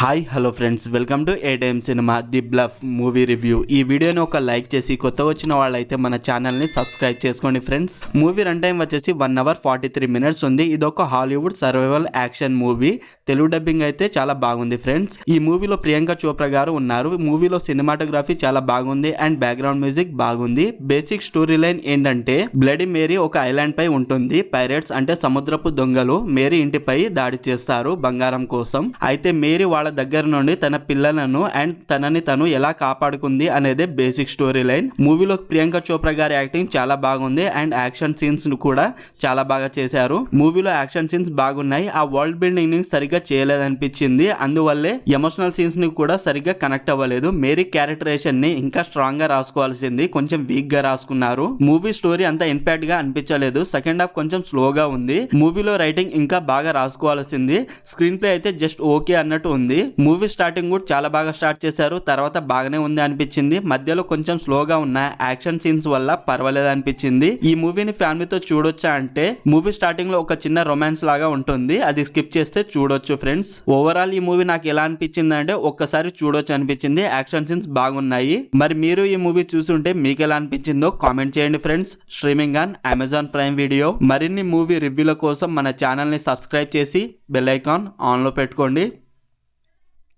Hi hello friends, welcome to A time cinema the bluff movie review. ఈ వీడియోని ఒక like చేసి కొత్త వచ్చిన వాళ్ళైతే మన ఛానల్ని సబ్స్క్రైబ్ చేసుకోండి ఫ్రెండ్స్. మూవీ రన్ టైం వచ్చేసి 1 hour 43 minutes ఉంది. ఇదొక Hollywood survival action movie. Telugu dubbing అయితే చాలా బాగుంది ఫ్రెండ్స్. ఈ మూవీలో ప్రియాంక చోప్రా గారు ఉన్నారు. మూవీలో సినిమాటోగ్రఫీ చాలా బాగుంది అండ్ బ్యాక్గ్రౌండ్ మ్యూజిక్ బాగుంది. బేసిక్ స్టోరీ లైన్ ఏంటంటే, బ్లడీ మేరీ ఒక ఐలాండ్ పై ఉంటుంది. పైరేట్స్ అంటే సముద్రపు దొంగలు మేరీ ఇంటిపై దాడి చేస్తారు బంగారం కోసం. అయితే మేరీ వాళ్ళ దగ్గర నుండి తన పిల్లలను అండ్ తనని తను ఎలా కాపాడుకుంది అనేది బేసిక్ స్టోరీ లైన్. మూవీలో ప్రియాంక చోప్రా గారి యాక్టింగ్ చాలా బాగుంది అండ్ యాక్షన్ సీన్స్ కూడా చాలా బాగా చేశారు. మూవీలో యాక్షన్ సీన్స్ బాగున్నాయి. ఆ వరల్డ్ బిల్డింగ్ ని సరిగ్గా చేయలేదనిపించింది. అందువల్లే ఎమోషనల్ సీన్స్ ని కూడా సరిగ్గా కనెక్ట్ అవ్వలేదు. మేరీ క్యారెక్టరేషన్ ని ఇంకా స్ట్రాంగ్ గా రాసుకోవాల్సింది, కొంచెం వీక్ గా రాసుకున్నారు. మూవీ స్టోరీ అంత ఇంపాక్ట్ గా అనిపించలేదు. సెకండ్ హాఫ్ కొంచెం స్లోగా ఉంది. మూవీలో రైటింగ్ ఇంకా బాగా రాసుకోవాల్సింది. స్క్రీన్ ప్లే అయితే జస్ట్ ఓకే అన్నట్టు ఉంది. మూవీ స్టార్టింగ్ కూడా చాలా బాగా స్టార్ట్ చేశారు. తర్వాత బాగానే ఉంది అనిపించింది. మధ్యలో కొంచెం స్లోగా ఉన్న యాక్షన్ సీన్స్ వల్ల పర్వాలేదు అనిపించింది. ఈ మూవీని ఫ్యామిలీతో చూడొచ్చా అంటే, మూవీ స్టార్టింగ్ లో ఒక చిన్న రొమాన్స్ లాగా ఉంటుంది, అది స్కిప్ చేస్తే చూడొచ్చు ఫ్రెండ్స్. ఓవరాల్ ఈ మూవీ నాకు ఎలా అనిపించింది అంటే, ఒక్కసారి చూడొచ్చు అనిపించింది. యాక్షన్ సీన్స్ బాగున్నాయి. మరి మీరు ఈ మూవీ చూసుంటే మీకు ఎలా అనిపించిందో కామెంట్ చేయండి friends. Streaming on Amazon prime video. మరిన్ని మూవీ రివ్యూల కోసం మన ఛానల్ ని సబ్స్క్రైబ్ చేసి బెల్ ఐకాన్ ఆన్ లో పెట్టుకోండి.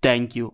Thank you.